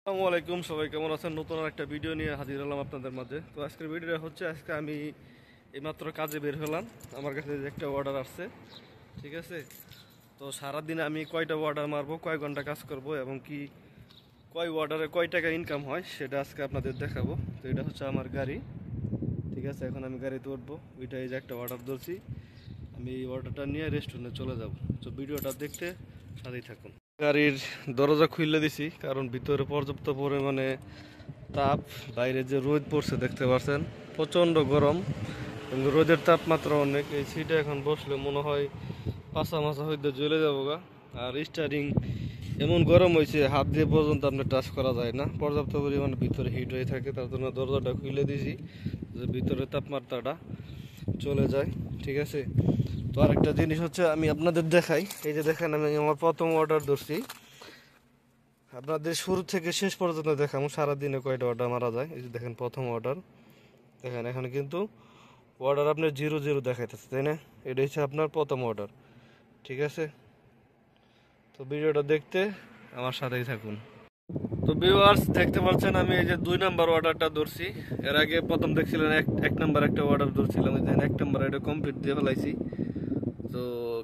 আসসালামু আলাইকুম, সবাই কেমন আছেন? নতুন একটা ভিডিও নিয়ে হাজির হলাম আপনাদের মাঝে। তো আজকের ভিডিওটা হচ্ছে, আজকে আমি এইমাত্র কাজে বের হলাম। আমার কাছে যে একটা অর্ডার আসছে, ঠিক আছে। তো সারাদিনে আমি কয়টা অর্ডার মারবো, কয় ঘন্টা কাজ করব এবং কি কয় অর্ডারে কয় টাকা ইনকাম হয় সেটা আজকে আপনাদের দেখাবো। তো এটা হচ্ছে আমার গাড়ি, ঠিক আছে। এখন আমি গাড়িতে উঠবো। ওইটা এই যে একটা অর্ডার ধরছি, আমি এই অর্ডারটা নিয়ে রেস্টুরেন্টে চলে যাব। তো ভিডিওটা দেখতে সাথেই থাকুন। গাড়ির দরজা খুলে দিছি কারণ ভিতরে পর্যাপ্ত পরিমাণে তাপ। বাইরে যে রোদ পড়ছে দেখতে পাচ্ছেন, প্রচণ্ড গরম এবং রোদের তাপমাত্রা অনেক। এই সিটে এখন বসলে মনে হয় পাছা মাছা হইতে জ্বলে যাবো গা। আর স্টারিং এমন গরম হয়েছে, হাত দিয়ে পর্যন্ত আপনি টাচ করা যায় না, পর্যাপ্ত পরিমাণে ভিতরে হিট হয়ে থাকে। তার জন্য দরজাটা খুলে দিয়েছি যে ভিতরে তাপমাত্রাটা চলে যায়, ঠিক আছে। তো আরেকটা জিনিস হচ্ছে, আমি আপনাদের দেখাই। এই যে দেখেন, আমি আমার প্রথম অর্ডার ধরছি। আপনাদের শুরু থেকে শেষ পর্যন্ত দেখাবো সারাদিনে কয়টা অর্ডার মারা যায়। এই যে দেখেন প্রথম অর্ডার, দেখেন এখানে কিন্তু অর্ডার আপনার 0 0 দেখাইতেছে, তাই না? এটা হচ্ছে আপনার প্রথম অর্ডার, ঠিক আছে। তো ভিডিওটা দেখতে আমার সাথেই থাকুন। তো ভিউয়ার্স, দেখতে পাচ্ছেন আমি এই যে 2 নাম্বার অর্ডারটা ধরছি। এর আগে প্রথম দেখছিলেন এক নাম্বার একটা অর্ডার ধরছিলাম, এই দেখেন 1 নাম্বার এটা কমপ্লিট দিয়ে ফেলাইছি। তো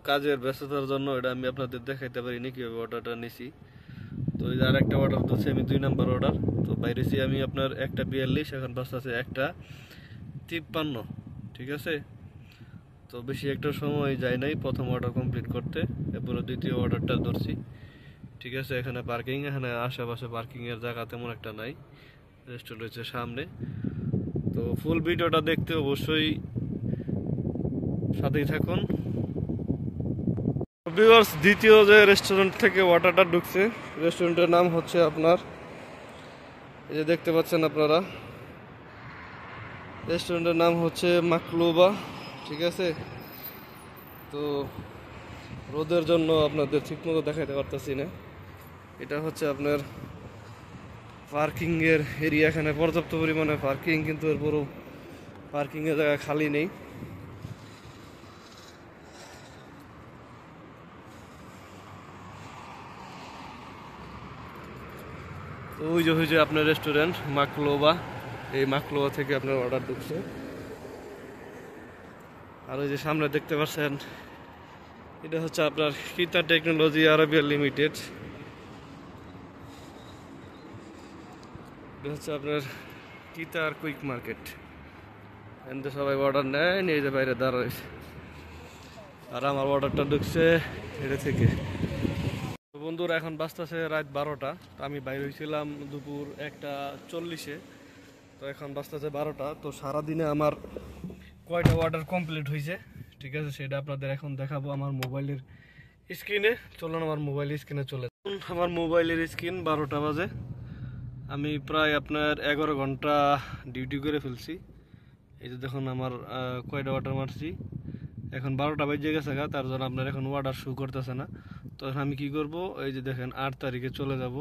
কাজের ব্যস্ততার জন্য এটা আমি আপনাদের দেখাইতে পারিনি কীভাবে অর্ডারটা নিছি। তো এই যে আর একটা অর্ডার ধরছি আমি, 2 নাম্বার অর্ডার। তো বাইরেছি আমি আপনার 1টা 42, এখন বাজতেছে 1টা 53, ঠিক আছে। তো বেশি একটা সময় যায় নাই প্রথম অর্ডার কমপ্লিট করতে। এরপরে দ্বিতীয় অর্ডারটা ধরছি, ঠিক আছে। এখানে পার্কিং, এখানে আশেপাশে পার্কিংয়ের জায়গা তেমন একটা নাই, রেস্টুরেন্ট রয়েছে সামনে। তো ফুল ভিডিওটা দেখতে অবশ্যই সাথেই থাকুন। ভিউয়ার্স, দ্বিতীয় যে রেস্টুরেন্ট থেকে অর্ডারটা ঢুকছে, রেস্টুরেন্টের নাম হচ্ছে আপনার, এই যে দেখতে পাচ্ছেন আপনারা, রেস্টুরেন্টের নাম হচ্ছে মাকলুবা, ঠিক আছে। তো রোদের জন্য আপনাদের ঠিকমতো দেখাতে পারতেছি না। এটা হচ্ছে আপনার পার্কিংয়ের এরিয়া, এখানে পর্যাপ্ত পরিমাণে পার্কিং, কিন্তু এরপরও পার্কিংয়ের জায়গা খালি নেই। তো ওই যে আপনার রেস্টুরেন্ট মাকলোবা, এই মাকলোবা থেকে আপনার অর্ডার ঢুকছে। আর ওই যে সামনে দেখতে পাচ্ছেন, এটা হচ্ছে আপনার কিতা টেকনোলজি আরবিয়া লিমিটেড। এটা হচ্ছে আপনার কিতা আর কুইক মার্কেট। এতে সবাই অর্ডার নেয়, নিয়ে যে বাইরে দাঁড়াইছে। আর আমার অর্ডারটা ঢুকছে এটা থেকে। তো বন্ধুরা, এখন বাজতেছে রাত 12টা। তো আমি বাইরে হয়েছিলাম দুপুর 1টা 40-এ। তো এখন বাজতেছে 12টা। তো সারাদিনে আমার কয়টা অর্ডার কমপ্লিট হয়েছে, ঠিক আছে, সেটা আপনাদের এখন দেখাবো আমার মোবাইলের স্ক্রিনে। চলুন আমার মোবাইল স্ক্রিনে চলে। আমার মোবাইলের স্ক্রিন 12টা বাজে। আমি প্রায় আপনার 11 ঘন্টা ডিউটি করে ফেলছি। এই যে দেখুন আমার কয়টা অর্ডার মারছি। এখন 12টা বেজে গেছে গা, তার জন্য আপনার এখন অর্ডার শো করতেছে না। তো আমি কি করব, এই যে দেখেন 8 তারিখে চলে যাব।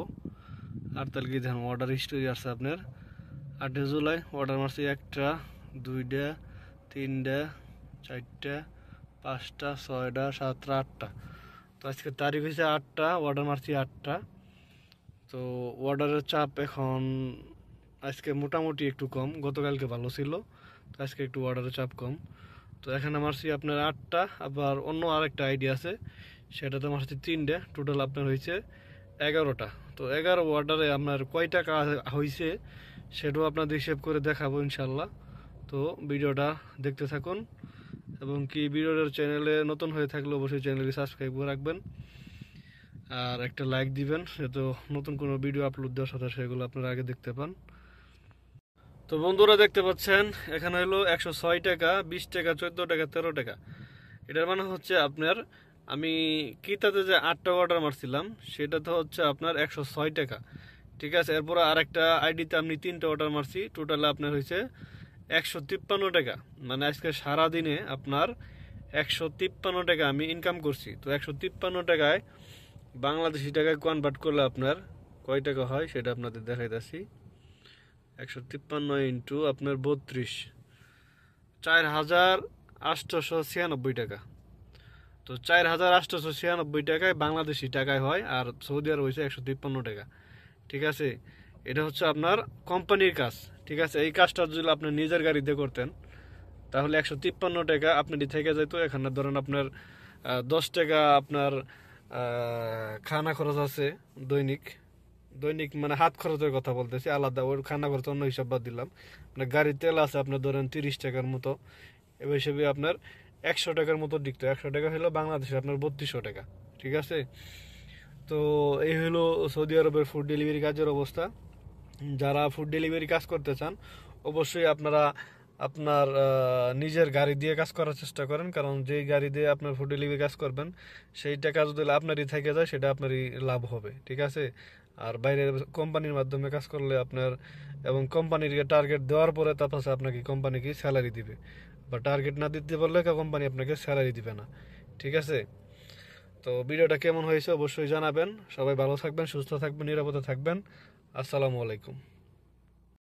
8 তারিখে দেখেন অর্ডার হিস্টোরি আসছে আপনার। 8 জুলাই অর্ডার মারছি 1টা 2টা 3টা 4টা 5টা 6টা 7টা 8টা। তো আজকে তারিখ হয়েছে 8টা, অর্ডার মারছি 8টা। তো অর্ডারের চাপ এখন আজকে মোটামুটি একটু কম, গতকালকে ভালো ছিল, তো আজকে একটু অর্ডারের চাপ কম। তো এখানে মারছি আপনার 8টা, আবার অন্য আরেকটা আইডিয়া আছে, সেটাতে মারছি 3টে, টোটাল আপনার হয়েছে 11টা। তো 11 অর্ডারে আপনার কয় টাকা হয়েছে সেটাও আপনাদের হিসেব করে দেখাবো ইনশাল্লাহ। তো ভিডিওটা দেখতে থাকুন, এবং কি ভিডিওটার চ্যানেলে নতুন হয়ে থাকলে অবশ্যই চ্যানেলটি সাবস্ক্রাইব করে রাখবেন, আর একটা লাইক দিবেন, যাতে নতুন কোনো ভিডিও আপলোড দেওয়ার সাথে সেগুলো আপনারা আগে দেখতে পান। তো বন্ধুরা, দেখতে পাচ্ছেন এখানে হলো 106 টাকা, 20 টাকা, 14 টাকা, 13 টাকা। এটার মানে হচ্ছে আপনার, আমি কিতাতে যে 8টা অর্ডার মারছিলাম সেটাতে হচ্ছে আপনার 106 টাকা, ঠিক আছে। এরপর আরেকটা আইডিতে আমি 3টা অর্ডার মারছি, টোটালে আপনার হয়েছে 153 টাকা। মানে আজকে সারাদিনে আপনার 153 টাকা আমি ইনকাম করছি। তো 153 টাকায় বাংলাদেশি টাকায় কনভার্ট করলে আপনার কয় টাকা হয় সেটা আপনাদের দেখাইতেছি। 153 ইন্টু আপনার 32, 4,896 টাকা। তো 4,896 টাকায় বাংলাদেশি টাকায় হয়, আর সৌদি আরব হয়েছে 153 টাকা, ঠিক আছে। এটা হচ্ছে আপনার কোম্পানির কাজ, ঠিক আছে। এই কাজটা যদি আপনি নিজের গাড়িতে করতেন তাহলে 153 টাকা আপনারই থেকে যেত। এখানে ধরেন আপনার 10 টাকা আপনার খানা খরচ আছে দৈনিক, দৈনিক মানে হাত খরচের কথা বলতেছি, আলাদা ওর খানা খরচ অন্য হিসাব বাদ দিলাম। আপনার গাড়ির তেল আছে আপনার ধরেন 30 টাকার মতো, এবার হিসেবে আপনার 100 টাকার মতো দিকতো। 100 টাকা হলো বাংলাদেশে আপনার 3200 টাকা, ঠিক আছে। তো এই হলো সৌদি আরবের ফুড ডেলিভারি কাজের অবস্থা। যারা ফুড ডেলিভারি কাজ করতে চান অবশ্যই আপনারা আপনার নিজের গাড়ি দিয়ে কাজ করার চেষ্টা করেন, কারণ যেই গাড়ি দিয়ে আপনার ফুড ডেলিভারি কাজ করবেন সেই টাকা যদি আপনারই থেকে যায় সেটা আপনারই লাভ হবে, ঠিক আছে। আর বাইরে কোম্পানির মাধ্যমে কাজ করলে আপনার এবং কোম্পানির টার্গেট দেওয়ার পরে তারপর আপনাকে কোম্পানি কি স্যালারি দিবে, বা টার্গেট না দিতে পারলে কোম্পানি আপনাকে স্যালারি দিবে না, ঠিক আছে। তো ভিডিওটা কেমন হয়েছে অবশ্যই জানাবেন। সবাই ভালো থাকবেন, সুস্থ থাকবেন, নিরাপদে থাকবেন। আসসালামু আলাইকুম।